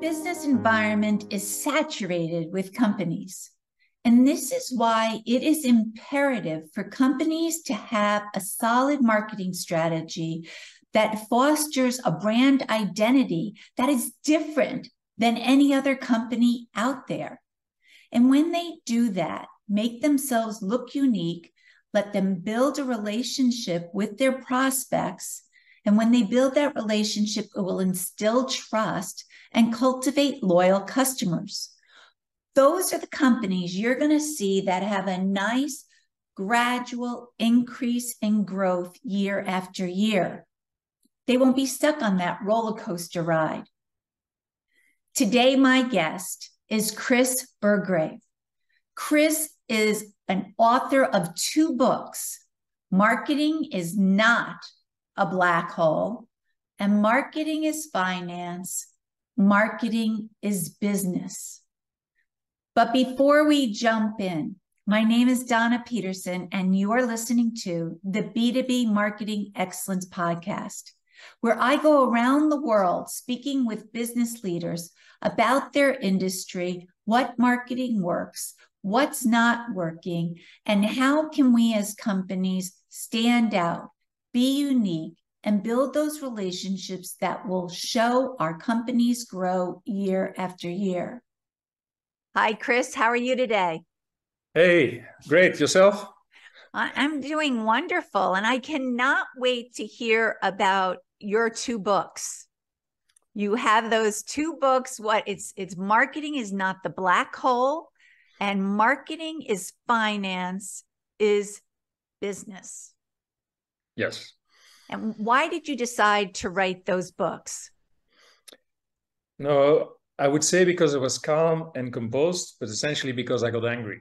business environment is saturated with companies. And this is why it is imperative for companies to have a solid marketing strategy that fosters a brand identity that is different than any other company out there. And when they do that, make themselves look unique, let them build a relationship with their prospects. And when they build that relationship, it will instill trust and cultivate loyal customers. Those are the companies you're going to see that have a nice gradual increase in growth year after year. They won't be stuck on that roller coaster ride. Today, my guest is Chris Burggraeve. Chris is an author of 2 books, Marketing is Not a Black Hole, and Marketing is Finance, Marketing is Business. But before we jump in, my name is Donna Peterson, and you are listening to the B2B Marketing Excellence Podcast, where I go around the world speaking with business leaders about their industry, what marketing works, what's not working, and how can we as companies stand out, be unique, and build those relationships that will show our companies grow year after year. Hi, Chris. How are you today? Hey, great. Yourself? I'm doing wonderful, and I cannot wait to hear about your 2 books. You have those 2 books. It's Marketing is Not the Black Hole, and Marketing is Finance is Business. Yes. And why did you decide to write those books? No, I would say because I was calm and composed, but essentially because I got angry.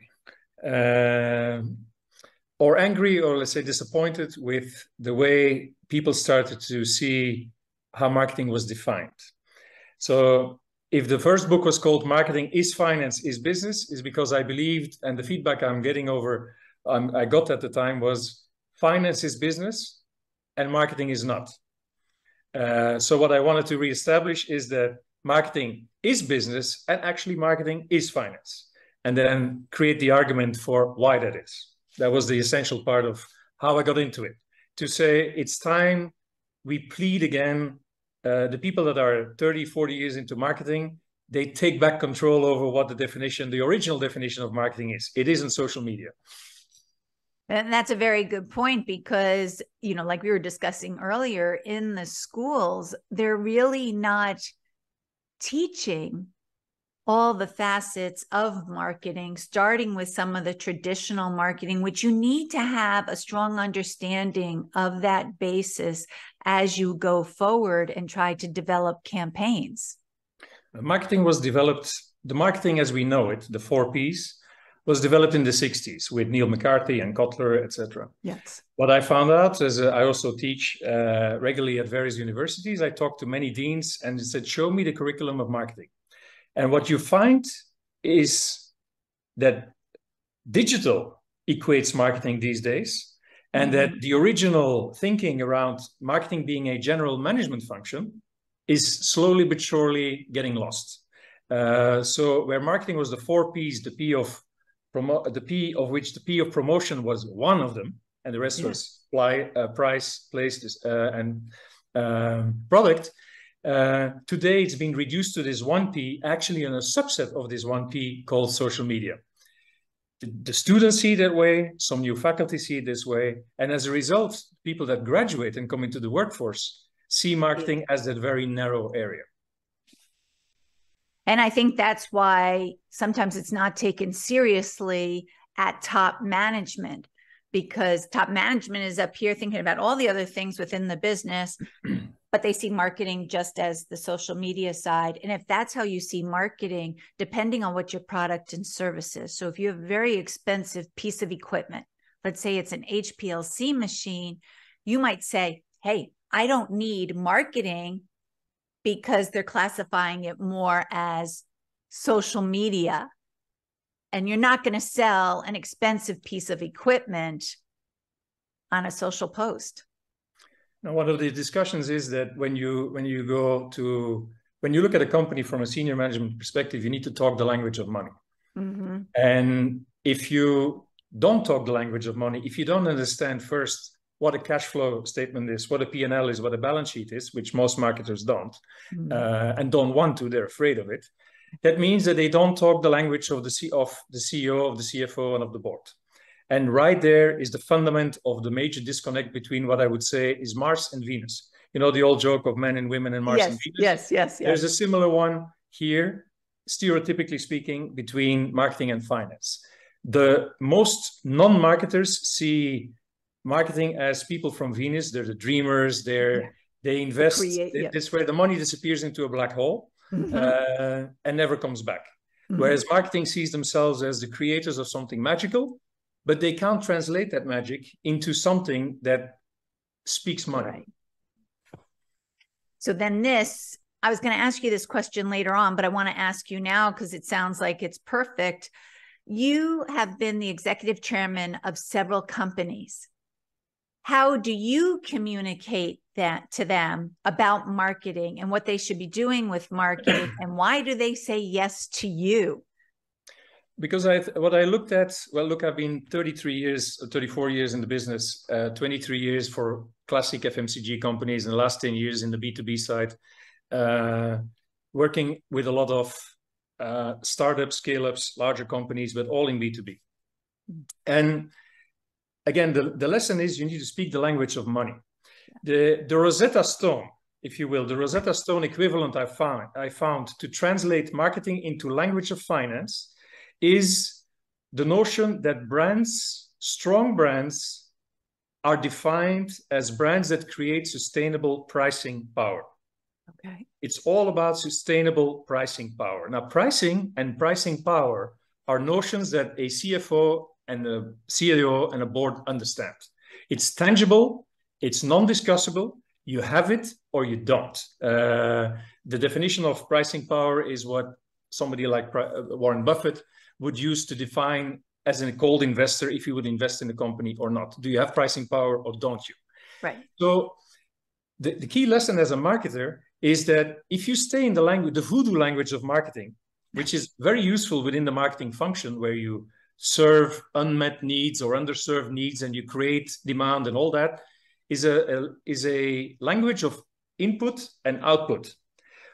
Or angry, or let's say disappointed with the way people started to see how marketing was defined. So if the first book was called Marketing is Finance is Business, is because I believed, and the feedback I'm getting I got at the time was finance is business and marketing is not. So what I wanted to reestablish is that marketing is business and actually marketing is finance, and then create the argument for why that is. That was the essential part of how I got into it, to say it's time we plead again. The people that are 30, 40 years into marketing, they take back control over what the original definition of marketing is. It isn't social media. And that's a very good point because, like we were discussing earlier, in the schools, they're really not teaching all the facets of marketing, starting with some of the traditional marketing, which you need to have a strong understanding of that basis as you go forward and try to develop campaigns. Marketing was developed, the marketing as we know it, the 4 Ps, was developed in the 60s with Neil McCarthy and Kotler, etc. Yes. What I found out is I also teach regularly at various universities. I talked to many deans and said, show me the curriculum of marketing. And what you find is that digital equates marketing these days, and that the original thinking around marketing being a general management function is slowly but surely getting lost. So where marketing was the 4 Ps, the P of which the P of promotion was one of them, and the rest was price, place, and product. Today it's been reduced to this 1 P, actually in a subset of this 1 P called social media. The students see it that way, some new faculty see it this way, and as a result, people that graduate and come into the workforce see marketing as that very narrow area. And I think that's why sometimes it's not taken seriously at top management, because top management is up here thinking about all the other things within the business, but they see marketing just as the social media side. And if that's how you see marketing, depending on what your product and service is. So if you have a very expensive piece of equipment, let's say it's an HPLC machine, you might say, hey, I don't need marketing because they're classifying it more as social media. And you're not going to sell an expensive piece of equipment on a social post. Now, one of the discussions is that when you go to when you look at a company from a senior management perspective, you need to talk the language of money. Mm-hmm. And if you don't talk the language of money, if you don't understand first what a cash flow statement is, what a P&L is, what a balance sheet is, which most marketers don't, and don't want to, they're afraid of it. That means that they don't talk the language of the CEO, of the CFO, and of the board. And right there is the fundament of the major disconnect between what I would say is Mars and Venus. You know, the old joke of men and women and Mars and Venus? Yes. There's a similar one here, stereotypically speaking, between marketing and finance. The most non-marketers see marketing as people from Venus. They're the dreamers. They invest. It's where the money disappears into a black hole and never comes back. Whereas marketing sees themselves as the creators of something magical, but they can't translate that magic into something that speaks money. Right. So then I was going to ask you this question later on, but I want to ask you now because it sounds like it's perfect. You have been the executive chairman of several companies. How do you communicate that to them about marketing and what they should be doing with marketing? And why do they say yes to you? Because what I looked at, well, look, I've been 34 years in the business, 23 years for classic FMCG companies, and the last 10 years in the B2B side, working with a lot of startups, scale-ups, larger companies, but all in B2B. And again, the lesson is you need to speak the language of money. The Rosetta Stone, if you will, the Rosetta Stone equivalent I found to translate marketing into language of finance is the notion that brands, strong brands, are defined as brands that create sustainable pricing power. Okay. It's all about sustainable pricing power. Now, pricing and pricing power are notions that a CFO and a CEO and a board understand. It's tangible, it's non-discussable, you have it or you don't. The definition of pricing power is what somebody like Warren Buffett would use to define as a cold investor if you would invest in a company or not. Do you have pricing power or don't you? Right. So the key lesson as a marketer is that if you stay in the voodoo language of marketing, which is very useful within the marketing function where you serve unmet needs or underserved needs and you create demand and all that, is a language of input and output.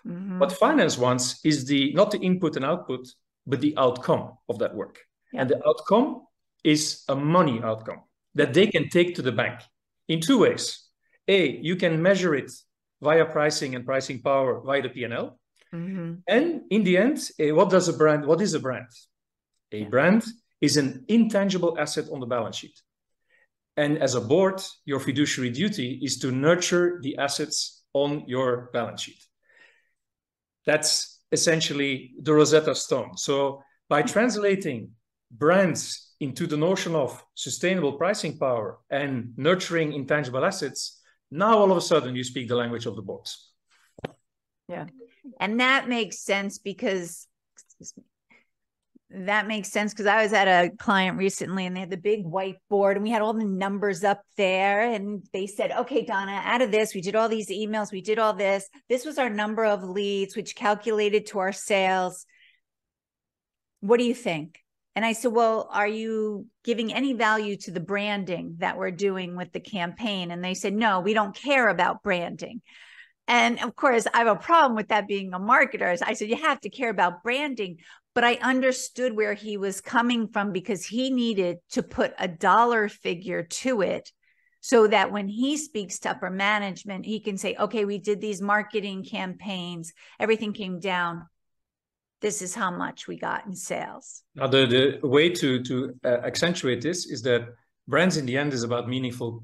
Mm-hmm. What finance wants is not the input and output, but the outcome of that work. Yeah. And the outcome is a money outcome that they can take to the bank in two ways. A, you can measure it via pricing and pricing power via the P&L. Mm-hmm. And in the end, what is a brand? A brand is an intangible asset on the balance sheet. And as a board, your fiduciary duty is to nurture the assets on your balance sheet. That's essentially the Rosetta Stone. So by translating brands into the notion of sustainable pricing power and nurturing intangible assets, now all of a sudden you speak the language of the boards. Yeah. And that makes sense because I was at a client recently and they had the big whiteboard and we had all the numbers up there and they said, okay, Donna, out of this, we did all these emails, we did all this. This was our number of leads, which calculated to our sales. What do you think? And I said, well, are you giving any value to the branding that we're doing with the campaign? And they said, no, we don't care about branding. And of course, I have a problem with that being a marketer. I said, you have to care about branding. But I understood where he was coming from because he needed to put a dollar figure to it so that when he speaks to upper management, he can say, okay, we did these marketing campaigns. Everything came down. This is how much we got in sales. Now, the way to accentuate this is that brands in the end is about meaningful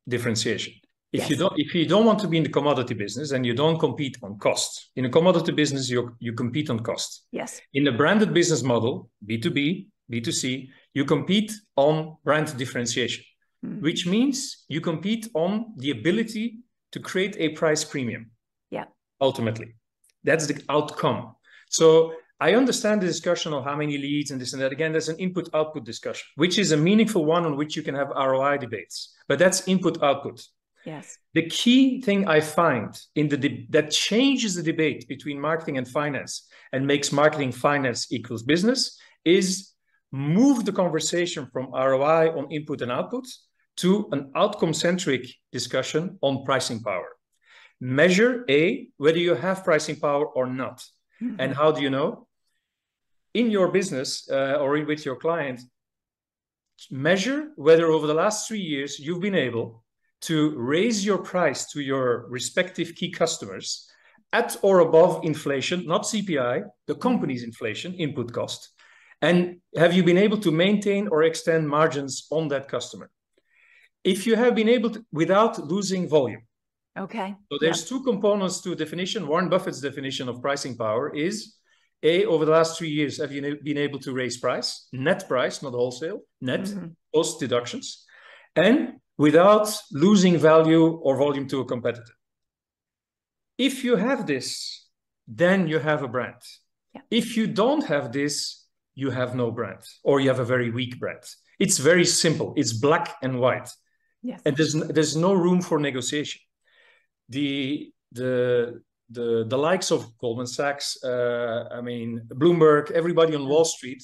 differentiation. If you don't want to be in the commodity business and you don't compete on cost, in a commodity business, you compete on cost. Yes. In a branded business model, B2B, B2C, you compete on brand differentiation, which means you compete on the ability to create a price premium. Yeah. Ultimately, that's the outcome. So I understand the discussion of how many leads and this and that. Again, there's an input-output discussion, which is a meaningful one on which you can have ROI debates, but that's input-output. Yes. The key thing I find that changes the debate between marketing and finance and makes marketing finance equals business is move the conversation from ROI on input and output to an outcome-centric discussion on pricing power. Measure whether you have pricing power or not. Mm-hmm. And how do you know? In your business or with your client, measure whether over the last 3 years you've been able to raise your price to your respective key customers at or above inflation, not CPI, the company's inflation, input cost. And have you been able to maintain or extend margins on that customer? If you have been able to, without losing volume. Okay. So there's two components to definition. Warren Buffett's definition of pricing power is over the last 3 years, have you been able to raise price, net price, not wholesale, net, post deductions, and without losing value or volume to a competitor. If you have this, then you have a brand. Yeah. If you don't have this, you have no brand, or you have a very weak brand. It's very simple. It's black and white. Yes. And there's no room for negotiation. The likes of Goldman Sachs, Bloomberg, everybody on Wall Street,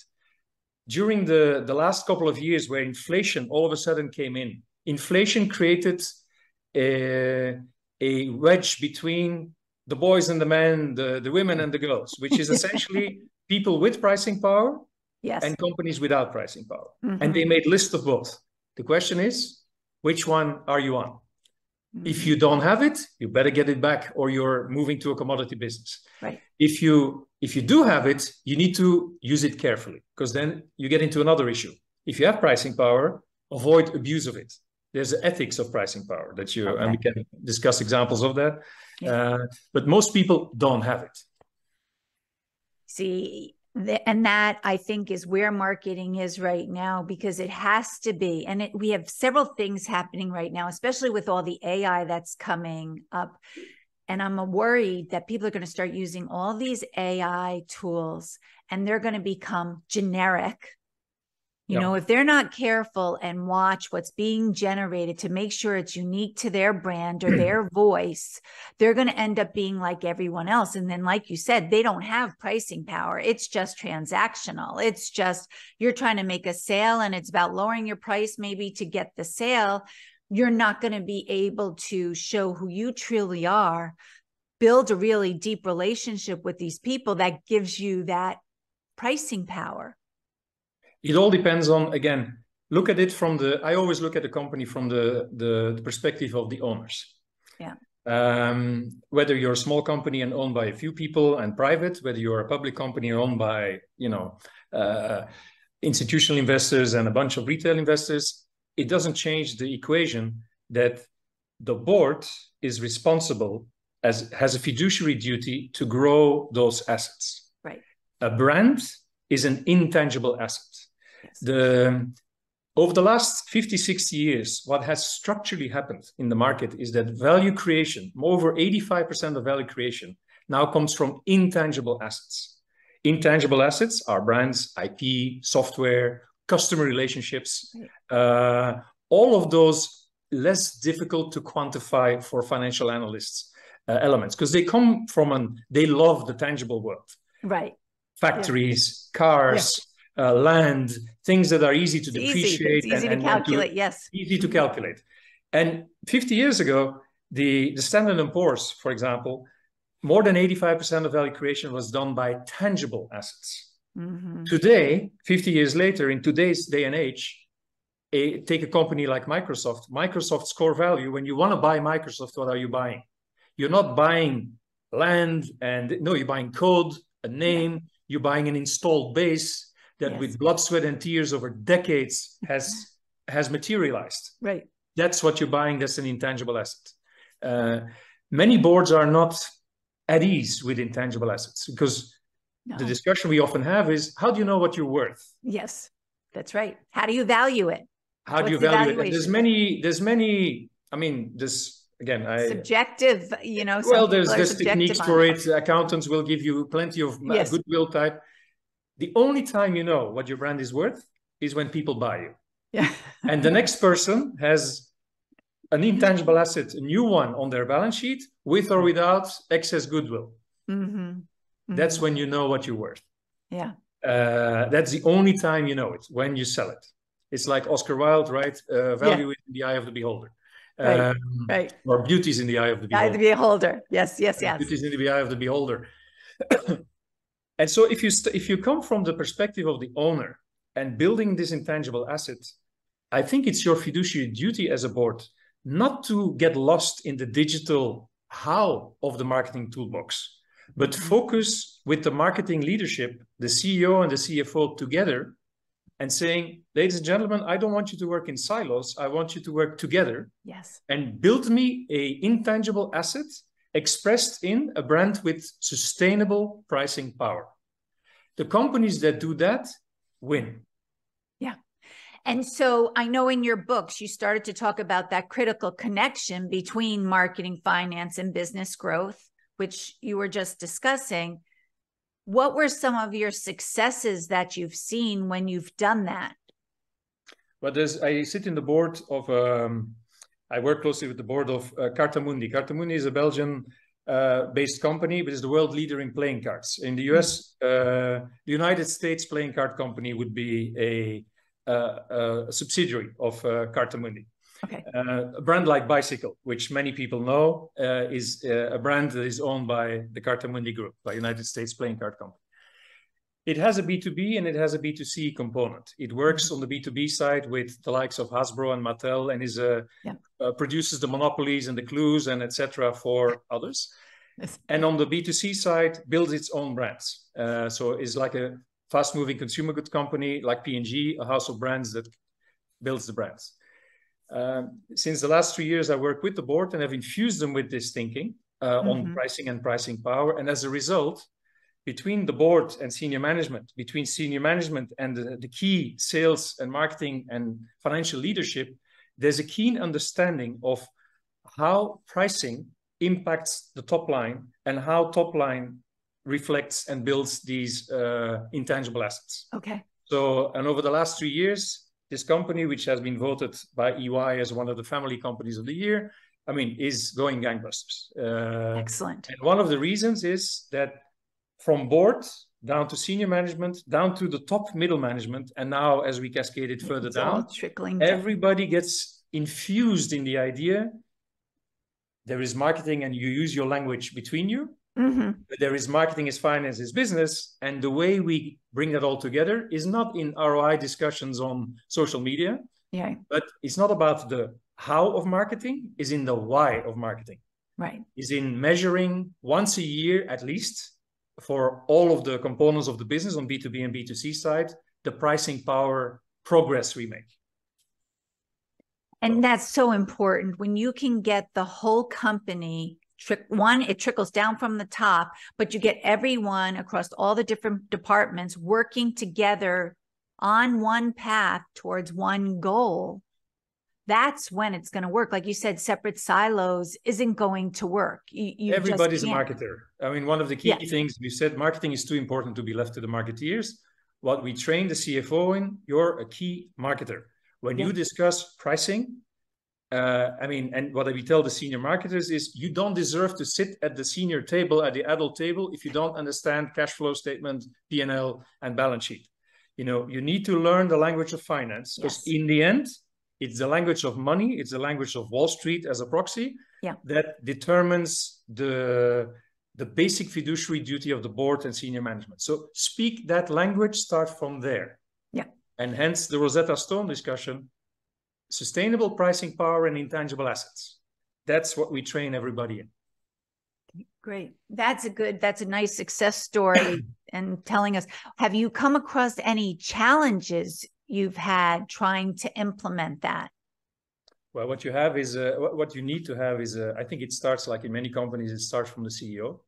during the last couple of years where inflation all of a sudden came in, inflation created a wedge between the boys and the men, the women and the girls, which is essentially people with pricing power and companies without pricing power. Mm-hmm. And they made lists of both. The question is, which one are you on? Mm-hmm. If you don't have it, you better get it back or you're moving to a commodity business. Right. If you do have it, you need to use it carefully because then you get into another issue. If you have pricing power, avoid abuse of it. There's the ethics of pricing power that and we can discuss examples of that. Yeah. But most people don't have it. See, and that I think is where marketing is right now, because it has to be. And we have several things happening right now, especially with all the AI that's coming up. And I'm worried that people are going to start using all these AI tools and they're going to become generic. You know, if they're not careful and watch what's being generated to make sure it's unique to their brand or their voice, they're going to end up being like everyone else. And then, like you said, they don't have pricing power. It's just transactional. It's just you're trying to make a sale and it's about lowering your price maybe to get the sale. You're not going to be able to show who you truly are, build a really deep relationship with these people that gives you that pricing power. It all depends on, again, look at it from I always look at the company from the perspective of the owners. Yeah. Whether you're a small company and owned by a few people and private, whether you're a public company owned by, institutional investors and a bunch of retail investors, it doesn't change the equation that the board is responsible, has a fiduciary duty to grow those assets. Right. A brand is an intangible asset. Over the last 50, 60 years, what has structurally happened in the market is that value creation, over 85% of value creation, now comes from intangible assets. Intangible assets are brands, IP, software, customer relationships, all of those less difficult to quantify for financial analysts elements, because they come from they love the tangible world. Right. Factories, cars, land, things that are easy to depreciate. It's easy to calculate, Easy to calculate. And 50 years ago, the Standard & Poor's, for example, more than 85% of value creation was done by tangible assets. Mm-hmm. Today, 50 years later, in today's day and age, take a company like Microsoft. Microsoft's core value, when you want to buy Microsoft, what are you buying? You're not buying land you're buying code, a name, you're buying an installed base that with blood, sweat, and tears over decades has materialized. Right. That's what you're buying. That's an intangible asset. Many boards are not at ease with intangible assets because the discussion we often have is, how do you know what you're worth? Yes, that's right. How do you value it? How do you value it? And there's many, again, subjective, well, there's techniques for it. Accountants will give you plenty of goodwill type. The only time you know what your brand is worth is when people buy you. Yeah. And the next person has an intangible asset, a new one on their balance sheet, with or without excess goodwill. That's when you know what you're worth. Yeah. That's the only time you know it, when you sell it. It's like Oscar Wilde, right? Value is in the eye of the beholder. Right. Or beauty is in the eye of the beholder. Eye of the beholder. Yes. Beauty is in the eye of the beholder. And so if you come from the perspective of the owner and building this intangible asset, I think it's your fiduciary duty as a board not to get lost in the digital how of the marketing toolbox, but focus with the marketing leadership, the CEO and the CFO together, and saying, ladies and gentlemen, I don't want you to work in silos. I want you to work together. Yes. And build me a intangible asset expressed in a brand with sustainable pricing power. The companies that do that win. Yeah. And so I know in your books, you started to talk about that critical connection between marketing, finance, and business growth, which you were just discussing. What were some of your successes that you've seen when you've done that? Well, I sit in the board of, I work closely with the board of Cartamundi. Cartamundi is a Belgian-based company, but is the world leader in playing cards. In the US, the United States playing card company would be a subsidiary of Cartamundi. Okay. A brand like Bicycle, which many people know, is a brand that is owned by the Cartamundi Group, by United States playing card company. It has a B2B and it has a B2C component. It works on the B2B side with the likes of Hasbro and Mattel, and is produces the monopolies and the clues and etc. for others. Yes. And on the B2C side, builds its own brands. So it's like a fast-moving consumer goods company like P&G, a house of brands that builds the brands. Since the last 3 years, I work with the board and have infused them with this thinking on pricing and pricing power. And as a result, between the board and senior management, between senior management and the key sales and marketing and financial leadership, there's a keen understanding of how pricing impacts the top line and how top line reflects and builds these intangible assets. Okay. So, and over the last 3 years, this company, which has been voted by EY as one of the family companies of the year, I mean, is going gangbusters. Excellent. And one of the reasons is that from board down to senior management, down to the top middle management, and now as we cascade it further down, everybody gets infused in the idea there is marketing and you use your language between you. But there is marketing is finance is business. And the way we bring that all together is not in ROI discussions on social media, but it's not about the how of marketing, is in the why of marketing. Right. Is in measuring once a year at least for all of the components of the business on B2B and B2C side, the pricing power progress we make. And that's so important when you can get the whole company, it trickles down from the top, but you get everyone across all the different departments working together on one path towards one goal. That's when it's going to work. Like you said, separate silos isn't going to work. Everybody's a marketer. I mean, one of the key things we said, marketing is too important to be left to the marketeers. What we train the CFO in, you're a key marketer. When you discuss pricing, I mean, and what we tell the senior marketers is you don't deserve to sit at the senior table, at the adult table, if you don't understand cash flow statement, P&L, and balance sheet. You know, you need to learn the language of finance, because in the end, it's the language of money. It's the language of Wall Street as a proxy that determines the basic fiduciary duty of the board and senior management. So speak that language, start from there. Yeah. And hence the Rosetta Stone discussion, sustainable pricing power and intangible assets. That's what we train everybody in. Great. That's a nice success story and telling us, have you come across any challenges you've had trying to implement that? Well, what you have is, what you need to have is, I think it starts, like in many companies, it starts from the CEO.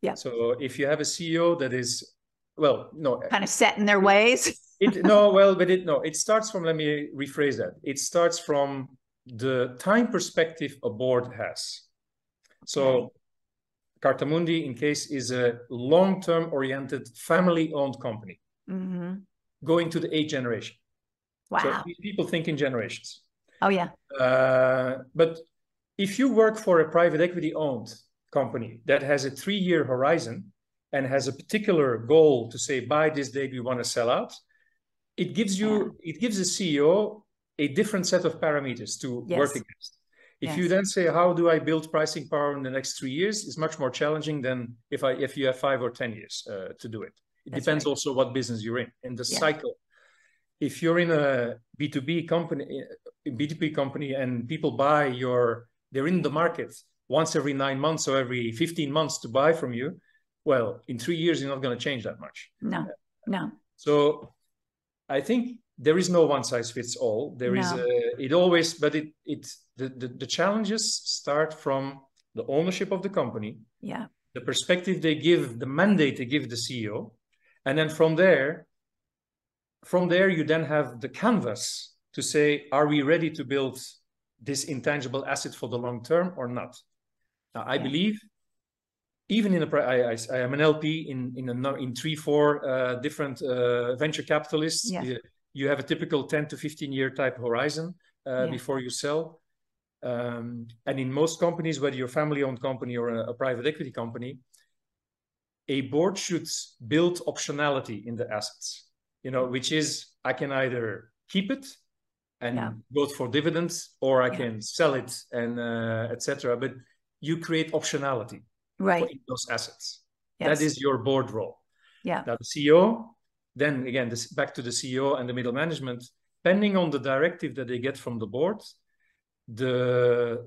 Yeah. So if you have a CEO that is, well, no. Kind of set in their ways. It starts from, let me rephrase that. It starts from the time perspective a board has. So Cartamundi, in case, is a long-term oriented, family-owned company. Going to the 8th generation. Wow. So people think in generations. Oh, yeah. But if you work for a private equity owned company that has a 3-year horizon and has a particular goal to say, by this date, we want to sell out, it gives the CEO a different set of parameters to work against. If you then say, how do I build pricing power in the next 3 years, it's much more challenging than if you have 5 or 10 years to do it. It depends also what business you're in the cycle. If you're in a B2B company and people they're in the market once every 9 months or every 15 months to buy from you, well, in 3 years, you're not going to change that much. No. So I think there is no one size fits all. There is the challenges start from the ownership of the company, the perspective they give, the mandate they give the CEO, and then from there you then have the canvas to say, are we ready to build this intangible asset for the long term or not? Now, I believe, even I am an LP in 3-4 different venture capitalists. You have a typical 10 to 15-year type horizon before you sell. And in most companies, whether you're a family-owned company or a private equity company, a board should build optionality in the assets, which is, I can either keep it and go for dividends, or I can sell it and etc. But you create optionality for those assets. That is your board role. Now the CEO, then again, back to the CEO and the middle management, depending on the directive that they get from the board, the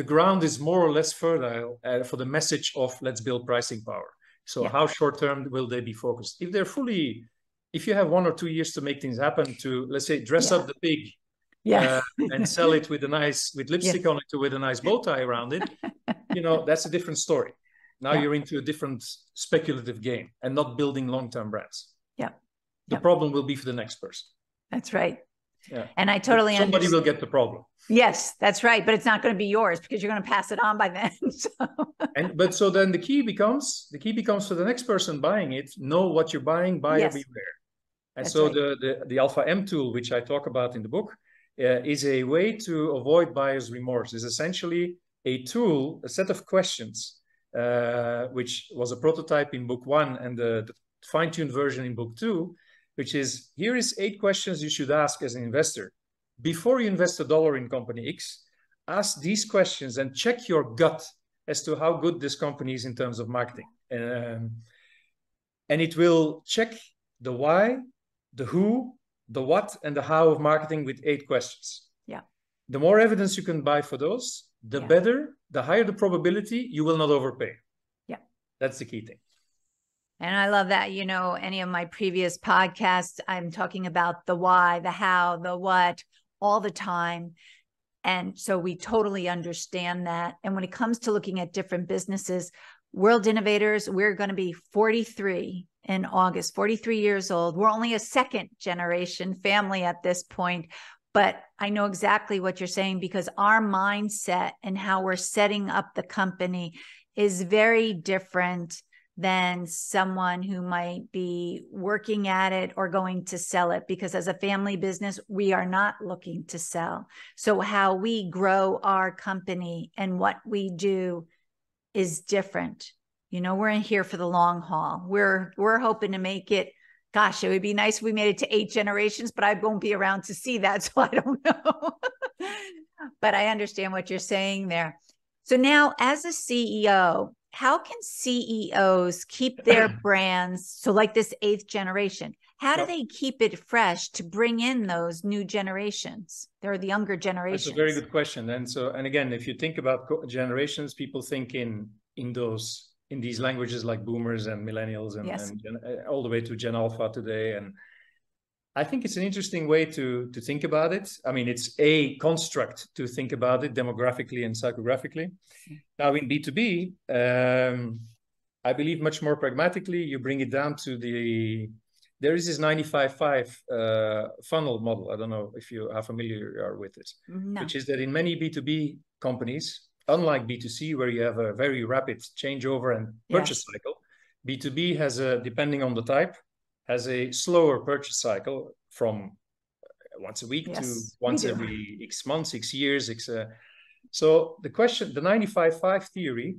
ground is more or less fertile for the message of let's build pricing power. So how short term will they be focused? If you have 1 or 2 years to make things happen, to, let's say, dress up the pig and sell it with lipstick on it, with a nice bow tie around it, that's a different story. Now you're into a different speculative game and not building long-term brands. The problem will be for the next person. That's right. And I totally understand. Somebody will get the problem. Yes, that's right. But it's not going to be yours because you're going to pass it on by then. So then the key becomes for the next person buying it, know what you're buying, buy everywhere. And that's the Alpha M tool, which I talk about in the book, is a way to avoid buyer's remorse. It's essentially a tool, a set of questions, which was a prototype in book 1 and the fine-tuned version in book 2, which is, here is 8 questions you should ask as an investor. Before you invest $1 in company X, ask these questions and check your gut as to how good this company is in terms of marketing. And it will check the why, the who, the what, and the how of marketing with 8 questions. The more evidence you can buy for those, the better, the higher the probability you will not overpay. That's the key thing. And I love that, any of my previous podcasts, I'm talking about the why, the how, the what all the time. And so we totally understand that. And when it comes to looking at different businesses, World Innovators, we're going to be 43 in August, 43 years old. We're only a second generation family at this point, but I know exactly what you're saying because our mindset and how we're setting up the company is very different than someone who might be working at it or going to sell it, because as a family business, we are not looking to sell. So how we grow our company and what we do is different. We're in here for the long haul. We're hoping to make it. Gosh, it would be nice if we made it to 8 generations, but I won't be around to see that, so I don't know. But I understand what you're saying there. So now, as a CEO, how can CEOs keep their brands? So like this 8th generation, how do they keep it fresh to bring in those new generations? They're the younger generations. That's a very good question. And again, if you think about generations, people think in these languages like boomers and millennials and all the way to Gen Alpha today. And I think it's an interesting way to think about it. I mean, it's a construct to think about it demographically and psychographically. Now in B2B, I believe much more pragmatically, you bring it down to there is this 95-5 funnel model. I don't know if you are familiar with it, which is that in many B2B companies, unlike B2C, where you have a very rapid changeover and purchase cycle, B2B has depending on the type, has a slower purchase cycle from once a week to Yes, once every X months, X years. So the question, the 95-5 theory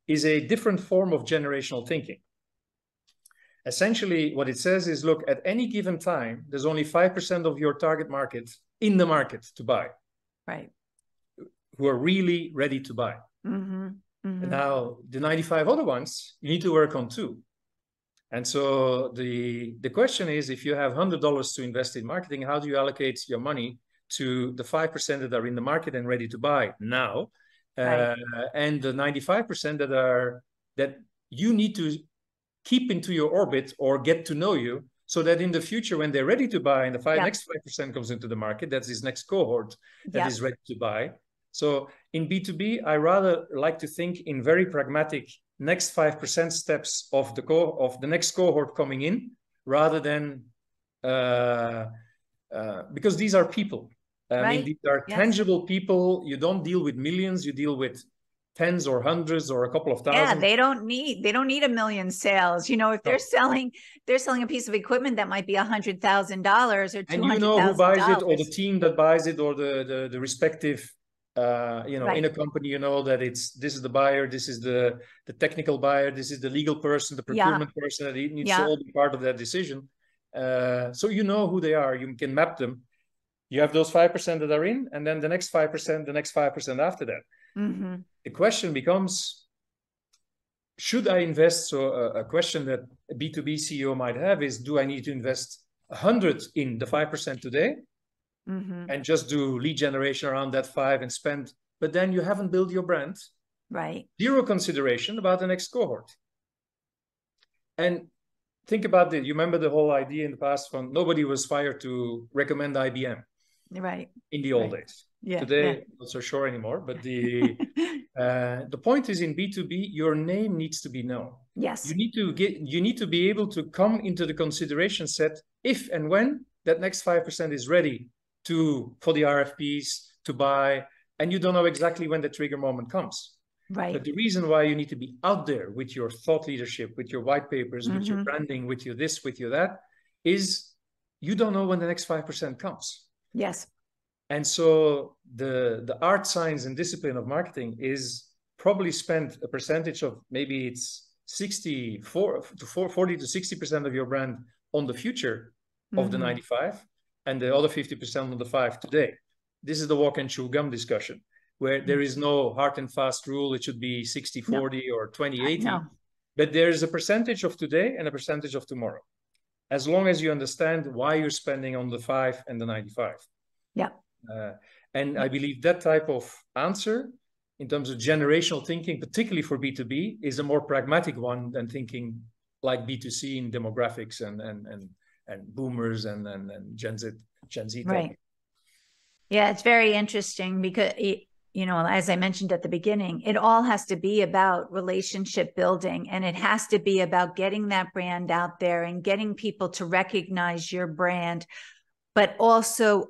is a different form of generational thinking. Essentially, what it says is, look, at any given time, there's only 5% of your target market in the market to buy. Right. Who are really ready to buy. Mm-hmm. Mm-hmm. Now, the 95 other ones, you need to work on too. And so the question is, if you have $100 to invest in marketing, how do you allocate your money to the 5% that are in the market and ready to buy now? Right. And the 95% that you need to keep into your orbit or get to know you, so that in the future, when they're ready to buy and the next 5% comes into the market, that's this next cohort that is ready to buy. So in B2B, I rather like to think in very pragmatic next 5% steps of the next cohort coming in, rather than because these are people. I mean, these are tangible people. You don't deal with millions, you deal with tens or hundreds or a couple of thousand. Yeah, they don't need $1 million sales. You know, if they're selling a piece of equipment that might be $100,000 or $200,000. And you know who buys it, or the team that buys it, or the respective, in a company, you know that this is the buyer, this is the technical buyer, this is the legal person, the procurement person that needs to all be part of that decision. So you know who they are. You can map them. You have those 5% that are in, and then the next 5%, the next 5% after that. Mm-hmm. The question becomes, should I invest? So a question that a B2B CEO might have is, do I need to invest 100 in the 5% today and just do lead generation around that 5 and spend, but then you haven't built your brand. Right. Zero consideration about the next cohort. And think about it. You remember the whole idea in the past from nobody was fired to recommend IBM. Right. In the old days. Yeah. Today, not so sure anymore, but the point is, in B2B, your name needs to be known. Yes. You need to be able to come into the consideration set if and when that next 5% is ready for the RFPs to buy, and you don't know exactly when the trigger moment comes. Right. But the reason why you need to be out there with your thought leadership, with your white papers, with your branding, with your this, with your that, is you don't know when the next 5% comes. Yes. And so the art, science, and discipline of marketing is probably spend a percentage of, maybe it's 40 to 60% of your brand on the future of the 95, and the other 50% on the 5 today. This is the walk and chew gum discussion, where there is no hard and fast rule. It should be 60-40 or 20-80. No. But there is a percentage of today and a percentage of tomorrow, as long as you understand why you're spending on the 5 and the 95. Yeah. And I believe that type of answer, in terms of generational thinking, particularly for B2B, is a more pragmatic one than thinking like B2C in demographics and boomers and Gen Z. Right. Yeah, it's very interesting because, as I mentioned at the beginning, it all has to be about relationship building, and it has to be about getting that brand out there and getting people to recognize your brand, but also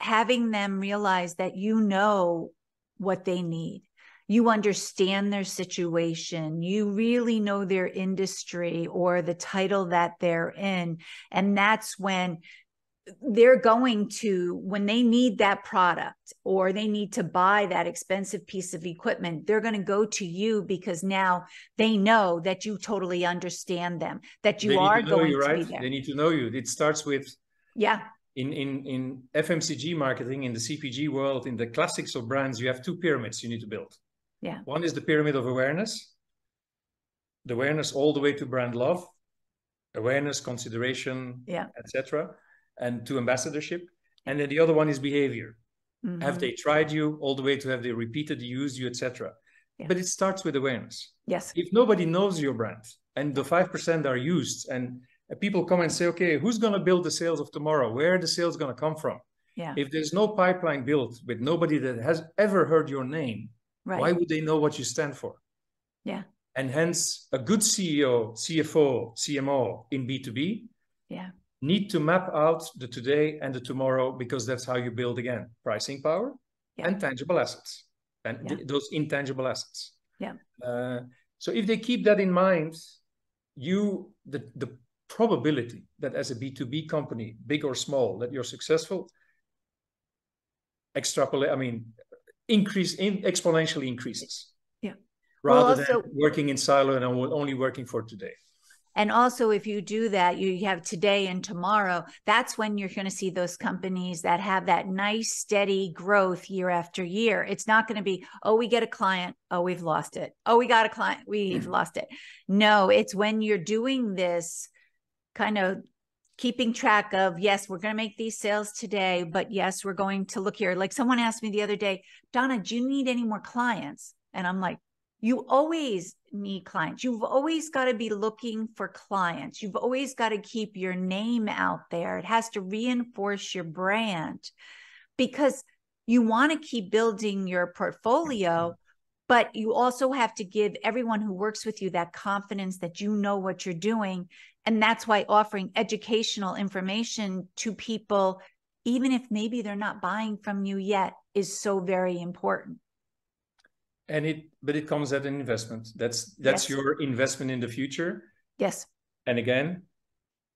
having them realize that you know what they need. You understand their situation. You really know their industry or the title that they're in. And that's when they're when they need that product or they need to buy that expensive piece of equipment, they're going to go to you because now they know that you totally understand them, that you are going to be there. They need to know you. It starts with, in FMCG marketing, in the CPG world, in the classics of brands, you have 2 pyramids you need to build. Yeah. One is the pyramid of awareness. The awareness all the way to brand love, awareness, consideration, etc., and to ambassadorship. And then the other one is behavior. Have they tried you, all the way to have they repeated, used you, etc. But it starts with awareness. Yes. If nobody knows your brand and the 5% are used, and people come and say, okay, who's going to build the sales of tomorrow? Where are the sales going to come from? Yeah. If there's no pipeline built with nobody that has ever heard your name, why would they know what you stand for? Yeah. And hence, a good CEO, CFO, CMO in B2B need to map out the today and the tomorrow, because that's how you build, again, pricing power and tangible assets, and those intangible assets. Yeah. So if they keep that in mind, the probability that as a B2B company, big or small, that you're successful, exponentially increases. Yeah. Rather than working in silo and only working for today. And also, if you do that, you have today and tomorrow, that's when you're going to see those companies that have that nice, steady growth year after year. It's not going to be, oh, we get a client. Oh, we've lost it. Oh, we got a client. We've lost it. No, it's when you're doing this kind of keeping track of, yes, we're going to make these sales today, but yes, we're going to look here. Like someone asked me the other day, Donna, do you need any more clients? And I'm like, you always need clients. You've always got to be looking for clients. You've always got to keep your name out there. It has to reinforce your brand because you want to keep building your portfolio, but you also have to give everyone who works with you that confidence that you know what you're doing. And that's why offering educational information to people, even if maybe they're not buying from you yet, is so very important. But it comes at an investment. That's Yes. your investment in the future. Yes. And again,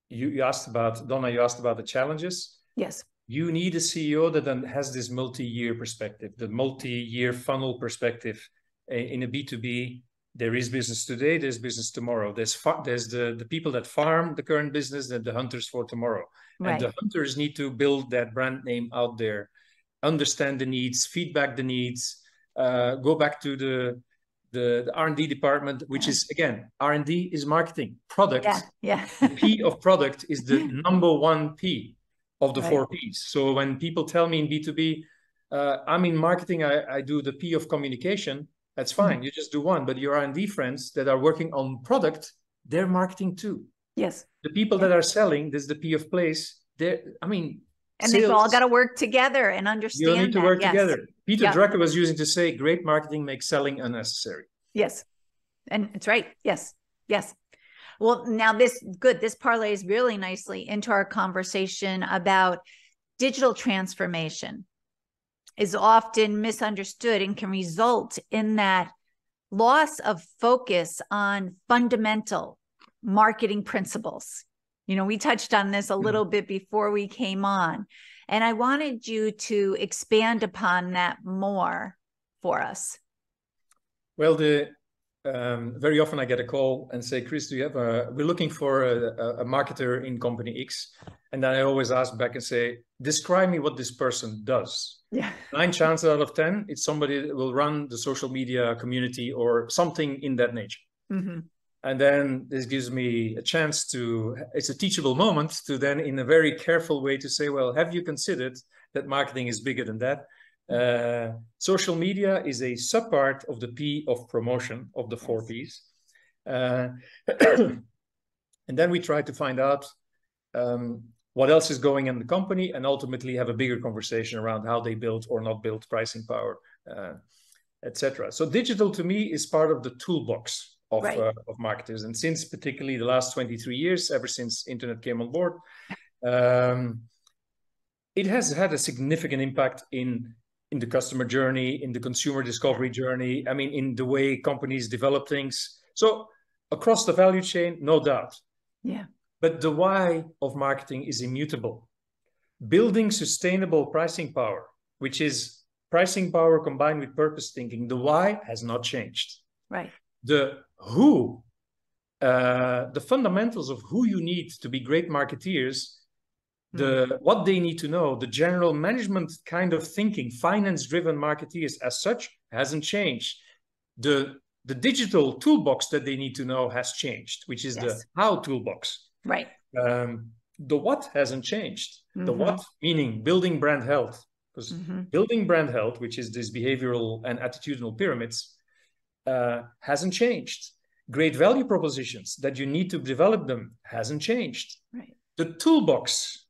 you asked about, Donna, you asked about the challenges. Yes. You need a CEO that then has this multi-year perspective, the multi-year funnel perspective. In a B2B, there is business today, there's business tomorrow. There's the people that farm the current business and the hunters for tomorrow. Right. And the hunters need to build that brand name out there, understand the needs, feedback the needs, go back to the R&D department, which is, again, R&D is marketing. Product, the P of product is the number one P of the 4 Ps. So when people tell me in B2B, I'm in marketing, I do the P of communication, that's fine. You just do one. But your R&D friends that are working on product, they're marketing too. Yes. The people that are selling, this is the P of place. And they've all got to work together and understand. You need to work together. Peter Drucker was using to say, great marketing makes selling unnecessary. Yes. And it's right. Yes. Yes. Well, now this parlays really nicely into our conversation about digital transformation is often misunderstood and can result in that loss of focus on fundamental marketing principles. You know, we touched on this a little bit before we came on, and I wanted you to expand upon that more for us. Well, very often I get a call and say, Chris, we're looking for a marketer in company X. And then I always ask back and say, describe me what this person does. Yeah. 9 chances out of 10, it's somebody that will run the social media community or something in that nature. Mm-hmm. And then this gives me a chance it's a teachable moment to then in a very careful way to say, well, have you considered that marketing is bigger than that? Social media is a subpart of the P of promotion of the 4 Ps. And then we try to find out what else is going in the company and ultimately have a bigger conversation around how they build or not build pricing power, etc. So digital to me is part of the toolbox of marketers. And since particularly the last 23 years, ever since internet came on board, it has had a significant impact in the customer journey, in the consumer discovery journey, in the way companies develop things. So across the value chain, no doubt. Yeah. But the why of marketing is immutable. Building sustainable pricing power, which is pricing power combined with purpose thinking, the why has not changed. Right. The who, the fundamentals of who you need to be great marketeers, what they need to know, the general management kind of thinking, finance-driven marketeers as such hasn't changed. The digital toolbox that they need to know has changed, which is the how toolbox. Right. The what hasn't changed. The what, meaning building brand health. Because building brand health, which is this behavioral and attitudinal pyramids, hasn't changed. Great value propositions that you need to develop them hasn't changed. Right. The toolbox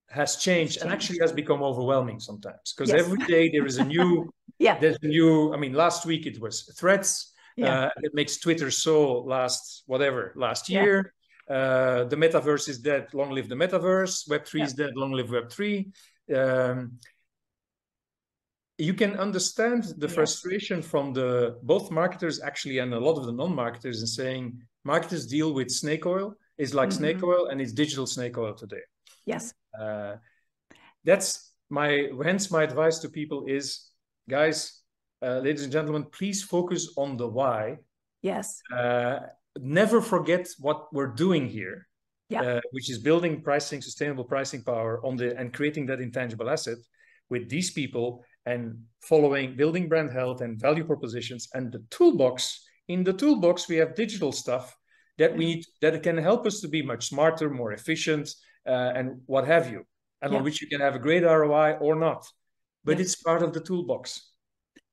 has changed and actually has become overwhelming sometimes because every day there is a new, there's a new, last week it was threads. It makes Twitter so last year. The metaverse is dead, long live the metaverse. Web3 is dead, long live Web3. You can understand the frustration from both marketers actually and a lot of the non-marketers in saying marketers deal with snake oil It's like snake oil, and it's digital snake oil today. Yes. That's hence my advice to people is, guys, ladies and gentlemen, please focus on the why. Yes. Never forget what we're doing here, Yeah. which is building pricing, sustainable pricing power and creating that intangible asset with these people, and building brand health and value propositions. And the toolbox, in the toolbox, we have digital stuff that that can help us to be much smarter, more efficient, and what have you, and on which you can have a great ROI or not. But it's part of the toolbox.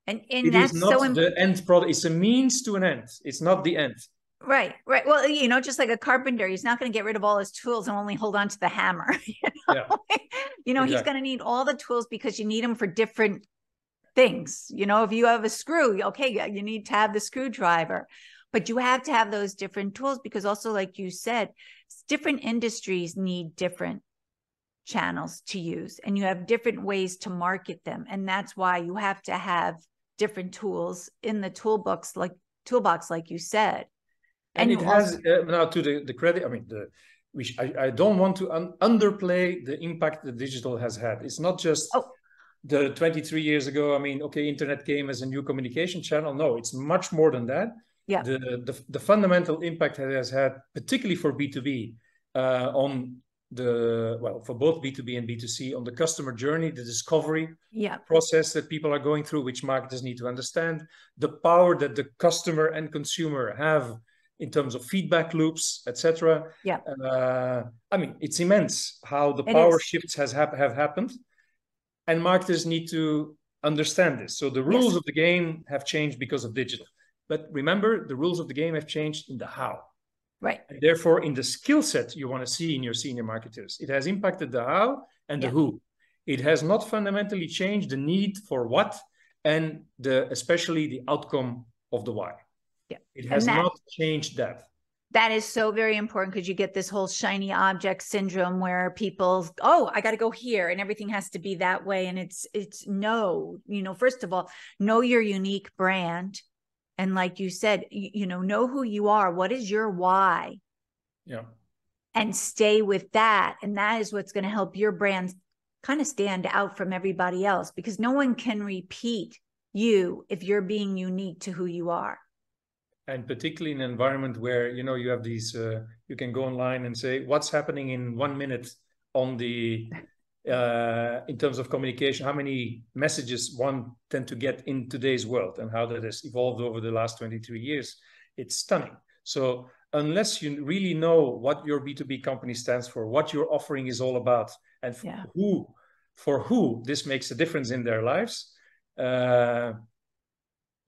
And it that's is not the end product. It's a means to an end. It's not the end. Right. Well, just like a carpenter, he's not going to get rid of all his tools and only hold on to the hammer. Yeah. Exactly. He's going to need all the tools because you need them for different things. If you have a screw, okay, you need to have the screwdriver, but you have to have those different tools because also, like you said, different industries need different channels to use, and you have different ways to market them. And that's why you have to have different tools in the toolbox, like you said. And it has now, to the credit, I mean, I don't want to underplay the impact that digital has had. It's not just the 23 years ago. I mean, okay, internet came as a new communication channel. No, it's much more than that. Yeah. The fundamental impact it has had, particularly for B2B, for both B2B and B2C, on the customer journey, the discovery process that people are going through, which marketers need to understand, the power that the customer and consumer have in terms of feedback loops, etc. Yeah. I mean, it's immense how the power shifts have happened, and marketers need to understand this. So the rules of the game have changed because of digital. But remember, the rules of the game have changed in the how. Right. And therefore, in the skill set you want to see in your senior marketers, it has impacted the how and the who. It has not fundamentally changed the need for what, and especially the outcome of the why. Yeah. It has not changed that. That is so very important, because you get this whole shiny object syndrome where people, I got to go here and everything has to be that way. And it's no, first of all, know your unique brand. And like you said, know who you are. What is your why? Yeah. And stay with that. And that is what's going to help your brand kind of stand out from everybody else, because no one can repeat you if you're being unique to who you are. And particularly in an environment where, you have these, you can go online and say, what's happening in 1 minute on the, in terms of communication, how many messages one tend to get in today's world, and how that has evolved over the last 23 years. It's stunning. So unless you really know what your B2B company stands for, what your offering is all about, and for who this makes a difference in their lives,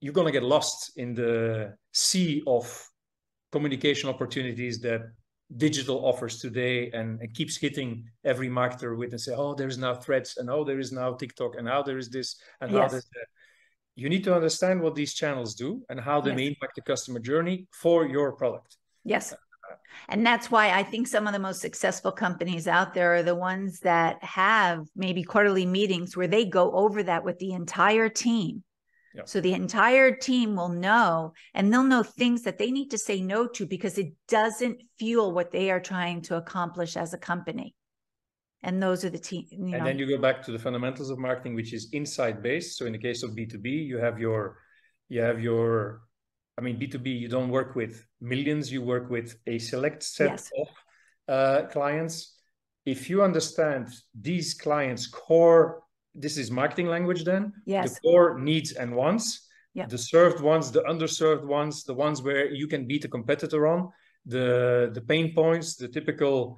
you're going to get lost in the sea of communication opportunities that digital offers today, and keeps hitting every marketer with and say, there's now Threads, and there is now TikTok, and there is this, and how there's that. You need to understand what these channels do and how they may impact the customer journey for your product. Yes. And that's why I think some of the most successful companies out there are the ones that have maybe quarterly meetings where they go over that with the entire team. Yep. So the entire team will know, and they'll know things that they need to say no to because it doesn't fuel what they are trying to accomplish as a company. And those are the team. And then you go back to the fundamentals of marketing, which is insight based. So in the case of B2B, you have your, I mean, B2B, you don't work with millions, you work with a select set of clients. If you understand these clients' core, this is marketing language then, the core needs and wants, the served ones, the underserved ones, the ones where you can beat a competitor on, the pain points, the typical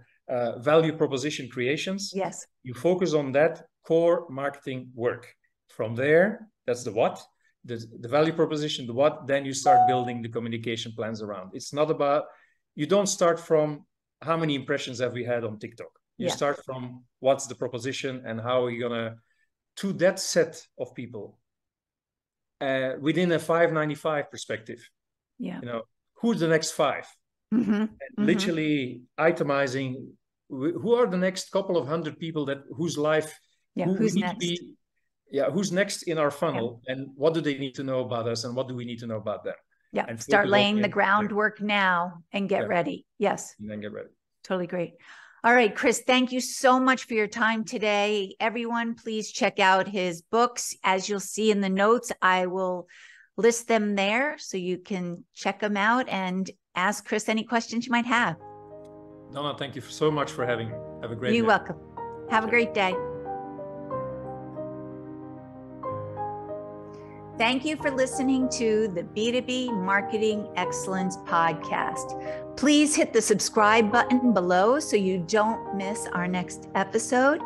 value proposition creations. Yes. You focus on that core marketing work. From there, that's the what, the value proposition, the what, then you start building the communication plans around. It's not about, you don't start from how many impressions have we had on TikTok. You start from what's the proposition and how are you going to that set of people within a 595 perspective. Yeah. Who's the next 5? Mm-hmm. And literally itemizing who are the next couple of 100 people whose life, who's next? Who's next in our funnel, and what do they need to know about us, and what do we need to know about them? Yeah. And Start laying the groundwork now and get ready. Yes. And then get ready. Totally great. All right, Chris, thank you so much for your time today. Everyone, please check out his books. As you'll see in the notes, I will list them there so you can check them out and ask Chris any questions you might have. Donna, thank you so much for having me. Have a great day. You're welcome. Have a great day. Thank you for listening to the B2B Marketing Excellence Podcast. Please hit the subscribe button below so you don't miss our next episode.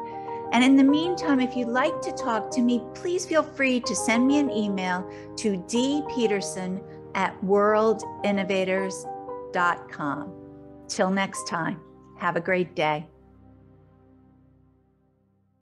And in the meantime, if you'd like to talk to me, please feel free to send me an email to dpeterson@worldinnovators.com. Till next time, have a great day.